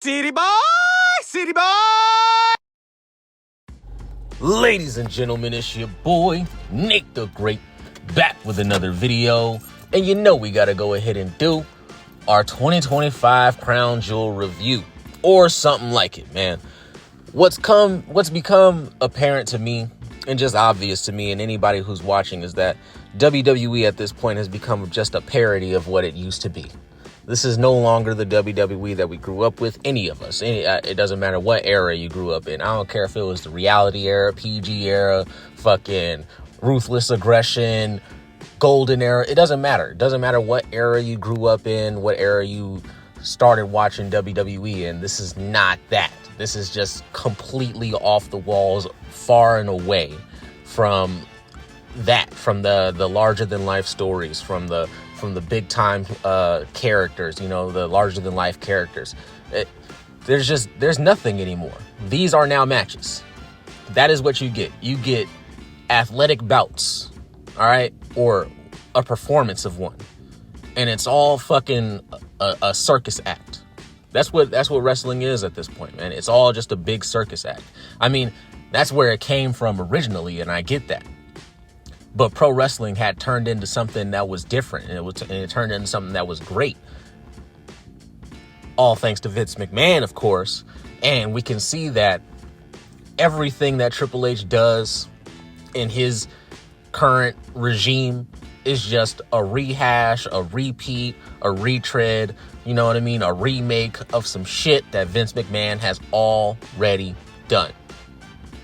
City boy, city boy. Ladies and gentlemen, it's your boy, Nate the Great, back with another video. And you know we gotta go ahead and do our 2025 Crown Jewel review, or something like it, man. What's become apparent to me, and just obvious to me and anybody who's watching, is that WWE at this point has become just a parody of what it used to be. This is no longer the WWE that we grew up with, any of us. It doesn't matter what era you grew up in. I don't care if it was the reality era, PG era, fucking ruthless aggression, golden era. It doesn't matter. It doesn't matter what era you grew up in, what era you started watching WWE, and this is not that. This is just completely off the walls, far and away from that, from the larger than life stories, from the big time characters, the larger than life characters. There's nothing anymore. These are now matches. That is what you get. You get athletic bouts, all right, or a performance of one, and it's all fucking a circus act. That's what wrestling is at this point, man. It's all just a big circus act. I mean, that's where it came from originally, and I get that. But pro wrestling had turned into something that was different, and it turned into something that was great. All thanks to Vince McMahon, of course. And we can see that everything that Triple H does in his current regime is just a rehash, a repeat, a retread, you know what I mean? A remake of some shit that Vince McMahon has already done.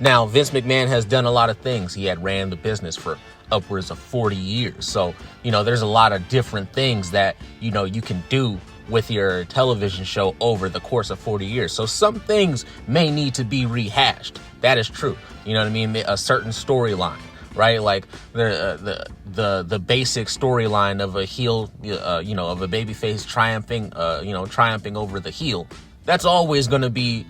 Now, Vince McMahon has done a lot of things. He had ran the business for upwards of 40 years. So, there's a lot of different things that, you can do with your television show over the course of 40 years. So some things may need to be rehashed. That is true. You know what I mean? A certain storyline, right? Like the basic storyline of a heel, of a babyface triumphing over the heel. That's always going to be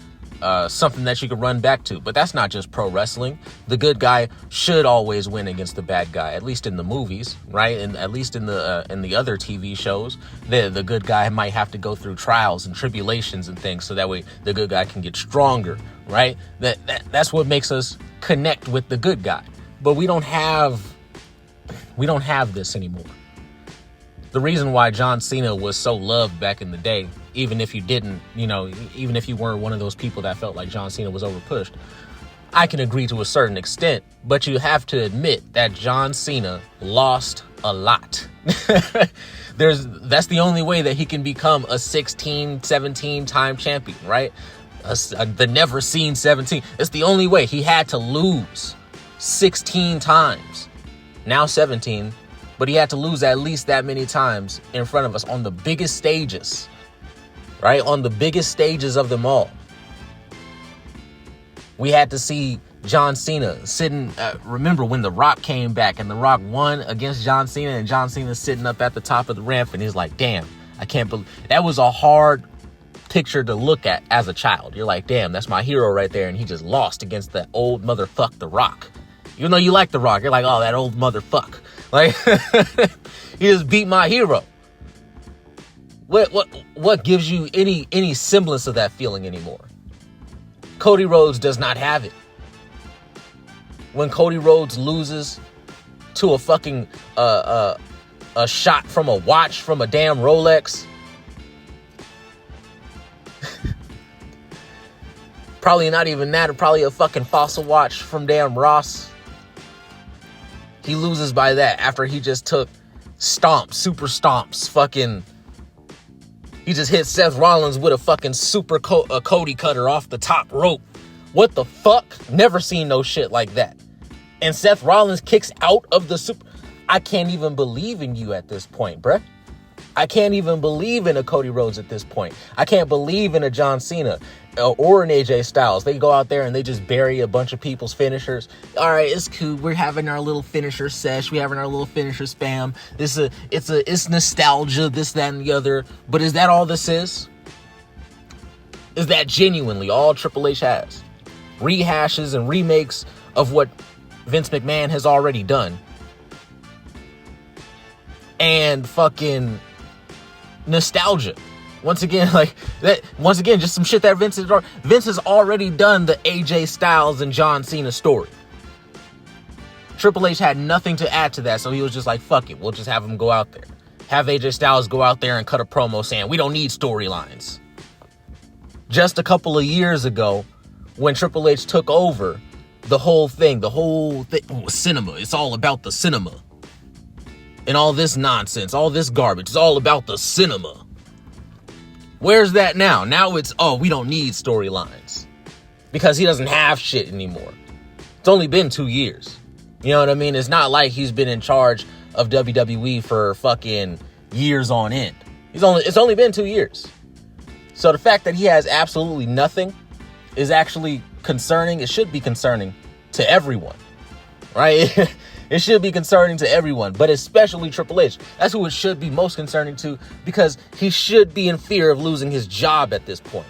something that you can run back to. But that's not just pro wrestling. The good guy should always win against the bad guy, at least in the movies, right? And at least in the other TV shows, the good guy might have to go through trials and tribulations and things, so that way the good guy can get stronger, right? That's what makes us connect with the good guy. But we don't have this anymore. The reason why John Cena was so loved back in the day, even if you didn't, even if you weren't one of those people that felt like John Cena was overpushed, I can agree to a certain extent, but you have to admit that John Cena lost a lot. That's the only way that he can become a 16, 17 time champion, right? The never seen 17. It's the only way. He had to lose 16 times, now 17. But he had to lose at least that many times in front of us on the biggest stages, right? On the biggest stages of them all. We had to see John Cena sitting, remember when The Rock came back and The Rock won against John Cena, and John Cena sitting up at the top of the ramp, and he's like, damn, I can't believe. That was a hard picture to look at as a child. You're like, damn, that's my hero right there, and he just lost against that old motherfucker, The Rock. Even though you like The Rock, you're like, oh, that old motherfucker. Like, he just beat my hero. What gives you any semblance of that feeling anymore? Cody Rhodes does not have it. When Cody Rhodes loses to a fucking a shot from a watch from a damn Rolex, probably not even that, or probably a fucking Fossil watch from damn Ross. He loses by that after he just took super stomps, fucking. He just hit Seth Rollins with a fucking super Cody cutter off the top rope. What the fuck? Never seen no shit like that. And Seth Rollins kicks out of the super. I can't even believe in you at this point, bruh. I can't even believe in a Cody Rhodes at this point. I can't believe in a John Cena or an AJ Styles. They go out there and they just bury a bunch of people's finishers. All right, it's cool. We're having our little finisher sesh. We're having our little finisher spam. It's nostalgia, this, that, and the other. But is that all this is? Is that genuinely all Triple H has? Rehashes and remakes of what Vince McMahon has already done. And fucking nostalgia. Once again, like that. Once again, just some shit that Vince has already done the AJ Styles and John Cena story. Triple H had nothing to add to that, so he was just like, fuck it, we'll just have him go out there. Have AJ Styles go out there and cut a promo saying, we don't need storylines. Just a couple of years ago, when Triple H took over, the whole thing was cinema. It's all about the cinema. And all this nonsense, all this garbage, it's all about the cinema. Where's that now? Now it's, we don't need storylines. Because he doesn't have shit anymore. It's only been 2 years. You know what I mean? It's not like he's been in charge of WWE for fucking years on end. It's only been 2 years. So the fact that he has absolutely nothing is actually concerning. It should be concerning to everyone, right? It should be concerning to everyone, but especially Triple H. That's who it should be most concerning to, because he should be in fear of losing his job at this point.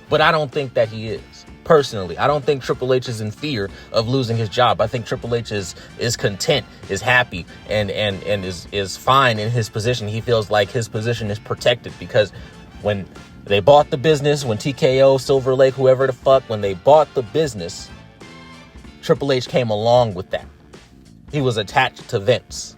But I don't think that he is. Personally, I don't think Triple H is in fear of losing his job. I think Triple H is content, is happy, and is fine in his position. He feels like his position is protected because when they bought the business, when TKO, Silver Lake, whoever the fuck, when they bought the business, Triple H came along with that. He was attached to Vince.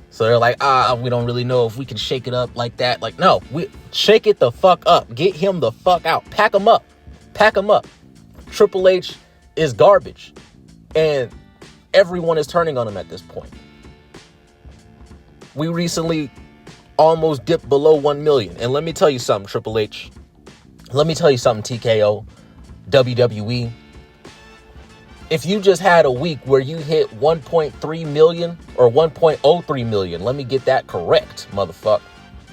So they're like, we don't really know if we can shake it up like that. Like, no, we shake it the fuck up. Get him the fuck out. Pack him up. Pack him up. Triple H is garbage. And everyone is turning on him at this point. We recently almost dipped below 1 million. And let me tell you something, Triple H. Let me tell you something, TKO, WWE. If you just had a week where you hit 1.3 million or 1.03 million, let me get that correct, motherfucker.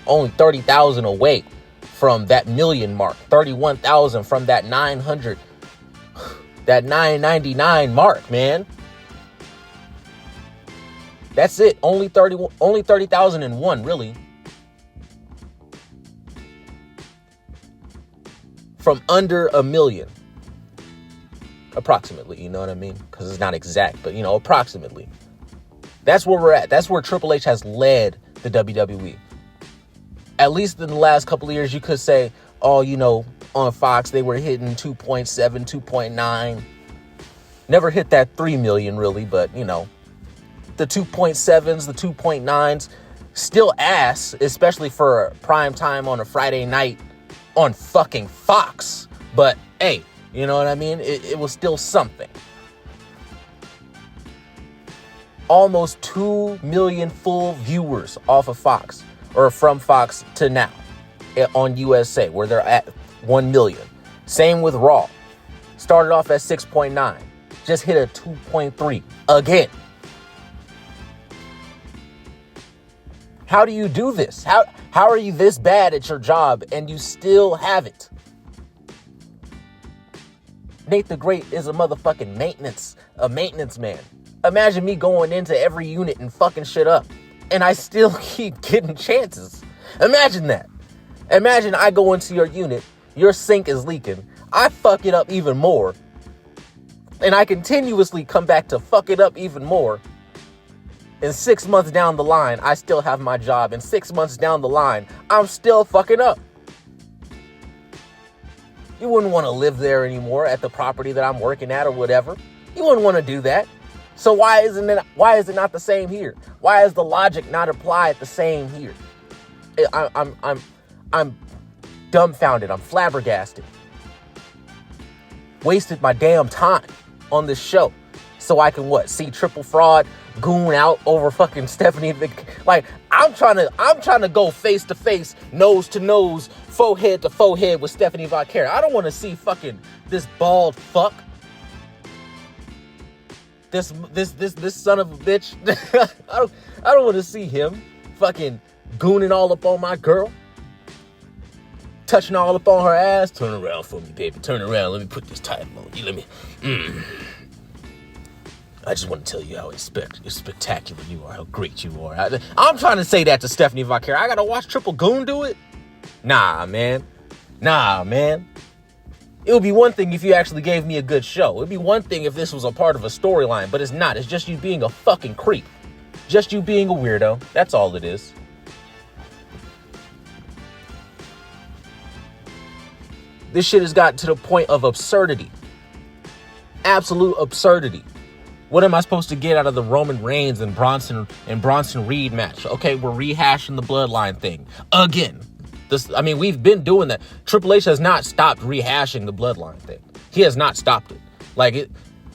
Only 30,000 away from that million mark. 31,000 from that 900, that 999 mark, man. That's it. Only 30,001, really. From under a million. Approximately, you know what I mean? Because it's not exact, but, approximately. That's where we're at. That's where Triple H has led the WWE. At least in the last couple of years, you could say, on Fox, they were hitting 2.7, 2.9. Never hit that 3 million, really, but, the 2.7s, the 2.9s, still ass, especially for prime time on a Friday night on fucking Fox. But, hey, you know what I mean? It was still something. Almost 2 million full viewers off of Fox, or from Fox to now on USA, where they're at 1 million. Same with Raw. Started off at 6.9. Just hit a 2.3 again. How do you do this? How are you this bad at your job and you still have it? Nate the Great is a motherfucking maintenance man. Imagine me going into every unit and fucking shit up, and I still keep getting chances. Imagine that. Imagine I go into your unit, your sink is leaking, I fuck it up even more, and I continuously come back to fuck it up even more. And 6 months down the line, I still have my job, and 6 months down the line, I'm still fucking up. You wouldn't want to live there anymore at the property that I'm working at or whatever. You wouldn't want to do that. So why is it not the same here? Why is the logic not applied the same here? I'm dumbfounded. I'm flabbergasted. Wasted my damn time on this show so I can see triple fraud goon out over fucking Stephanie. Like, I'm trying to go face to face, nose to nose, forehead to forehead with Stephanie Vaquera. I don't want to see fucking this bald fuck. This son of a bitch. I don't want to see him fucking gooning all up on my girl. Touching all up on her ass. Turn around for me, baby. Turn around. Let me put this title on you. Let me. I just want to tell you how spectacular you are, how great you are. I'm trying to say that to Stephanie Vaquera. I gotta watch Triple Goon do it? Nah, man. It would be one thing if you actually gave me a good show. It would be one thing if this was a part of a storyline, but it's not. It's just you being a fucking creep. Just you being a weirdo. That's all it is. This shit has gotten to the point of absurdity. Absolute absurdity. What am I supposed to get out of the Roman Reigns and Bronson Reed match? Okay, we're rehashing the bloodline thing again. We've been doing that. Triple H has not stopped rehashing the bloodline thing. He has not stopped it.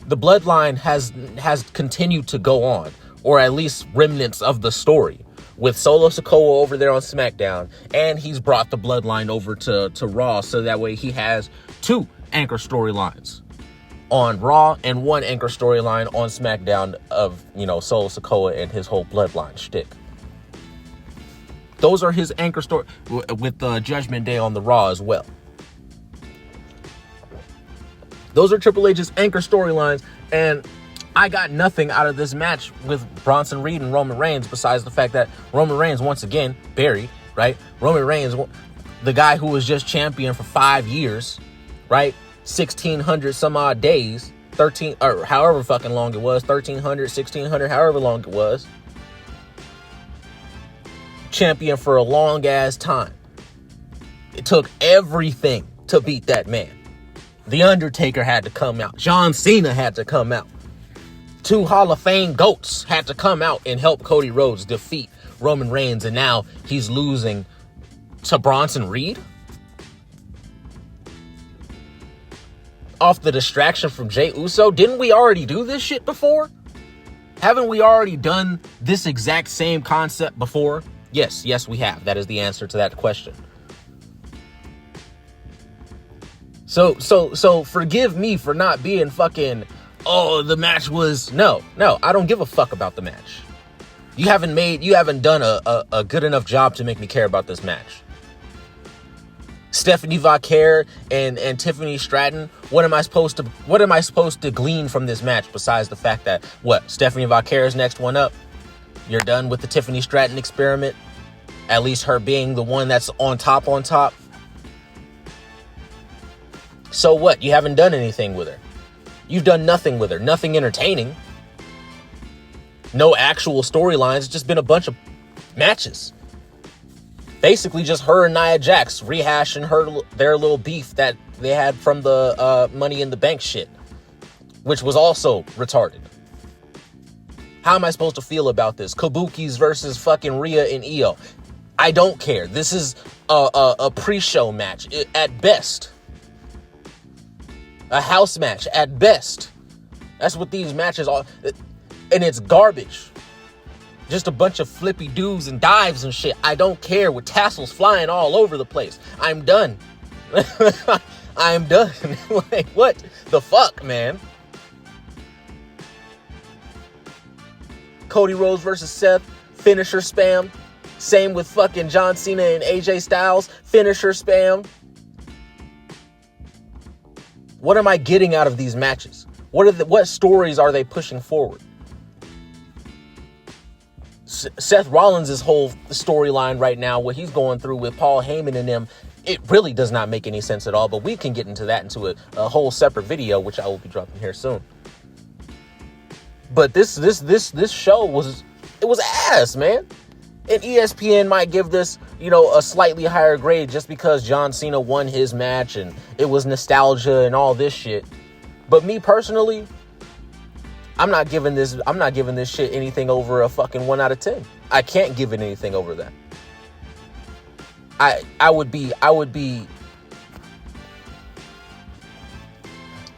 The bloodline has continued to go on, or at least remnants of the story, with Solo Sikoa over there on SmackDown, and he's brought the bloodline over to Raw, so that way he has 2 anchor storylines on Raw and 1 anchor storyline on SmackDown of, Solo Sikoa and his whole bloodline shtick. Those are his anchor story, with Judgment Day on the Raw as well. Those are Triple H's anchor storylines, and I got nothing out of this match with Bronson Reed and Roman Reigns besides the fact that Roman Reigns, once again, buried, right? Roman Reigns, the guy who was just champion for 5 years, right? 1,600 some odd days, 13, or however fucking long it was, 1,300, 1,600, however long it was. Champion for a long ass time. It took everything to beat that man. The Undertaker had to come out. John Cena had to come out. 2 Hall of Fame GOATs had to come out and help Cody Rhodes defeat Roman Reigns, and now he's losing to Bronson Reed? Off the distraction from Jey Uso? Didn't we already do this shit before? Haven't we already done this exact same concept before? Yes, we have. That is the answer to that question. So forgive me for not being fucking, the match was, no, I don't give a fuck about the match. You haven't done a good enough job to make me care about this match. Stephanie Vaquer and Tiffany Stratton, what am I supposed to glean from this match besides the fact that, Stephanie Vaquer is next one up? You're done with the Tiffany Stratton experiment? At least her being the one that's on top. So what? You haven't done anything with her. You've done nothing with her. Nothing entertaining. No actual storylines. It's just been a bunch of matches. Basically just her and Nia Jax rehashing their little beef that they had from the Money in the Bank shit, which was also retarded. How am I supposed to feel about this? Kabukis versus fucking Rhea and Io. I don't care. This is a pre-show match at best. A house match at best. That's what these matches are. And it's garbage. Just a bunch of flippy doos and dives and shit. I don't care, with tassels flying all over the place. I'm done. I'm done. What the fuck, man? Cody Rhodes versus Seth, finisher spam. Same with fucking John Cena and AJ Styles, finisher spam. What am I getting out of these matches? What stories are they pushing forward? Seth Rollins' whole storyline right now, what he's going through with Paul Heyman and them, it really does not make any sense at all. But we can get into that into a whole separate video, which I will be dropping here soon. But this show was ass, man. And ESPN might give this, a slightly higher grade just because John Cena won his match and it was nostalgia and all this shit. But me personally, I'm not giving this shit anything over a fucking 1 out of 10. I can't give it anything over that. I would be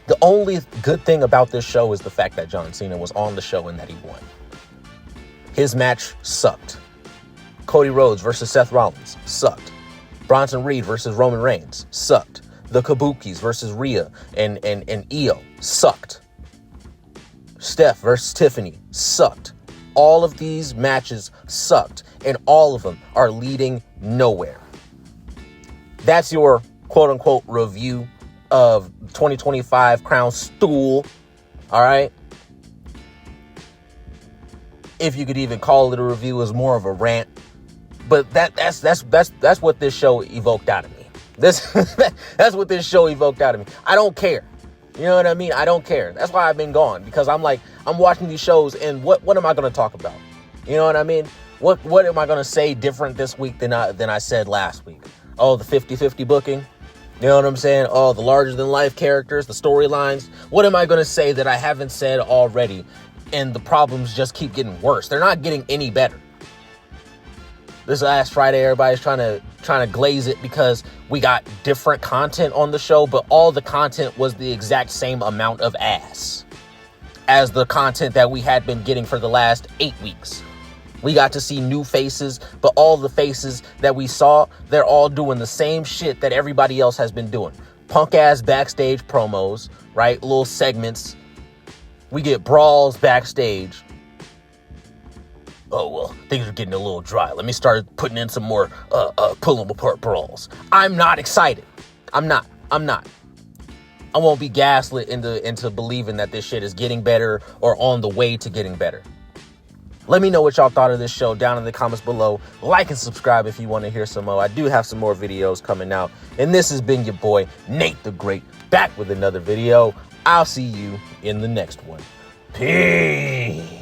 the only good thing about this show is the fact that John Cena was on the show and that he won. His match sucked. Cody Rhodes versus Seth Rollins sucked. Bronson Reed versus Roman Reigns sucked. The Kabukis versus Rhea and Io sucked. Steph versus Tiffany sucked. All of these matches sucked, and all of them are leading nowhere. That's your quote-unquote review of 2025 Crown Stool. All right? If you could even call it a review, it was more of a rant. But that's what this show evoked out of me. That's what this show evoked out of me. I don't care. You know what I mean? I don't care. That's why I've been gone, because I'm watching these shows, and what am I going to talk about? You know what I mean? What am I going to say different this week than I said last week? Oh, the 50-50 booking? You know what I'm saying? Oh, the larger than life characters, the storylines. What am I going to say that I haven't said already? And the problems just keep getting worse. They're not getting any better. This last Friday, everybody's trying to glaze it because we got different content on the show, but all the content was the exact same amount of ass as the content that we had been getting for the last 8 weeks. We got to see new faces, but all the faces that we saw, they're all doing the same shit that everybody else has been doing. Punk ass backstage promos, right? Little segments. We get brawls backstage. Oh, well, things are getting a little dry. Let me start putting in some more pull 'em apart brawls. I'm not excited. I'm not. I won't be gaslit into believing that this shit is getting better or on the way to getting better. Let me know what y'all thought of this show down in the comments below. Like and subscribe if you want to hear some more. I do have some more videos coming out. And this has been your boy, Nate the Great, back with another video. I'll see you in the next one. Peace.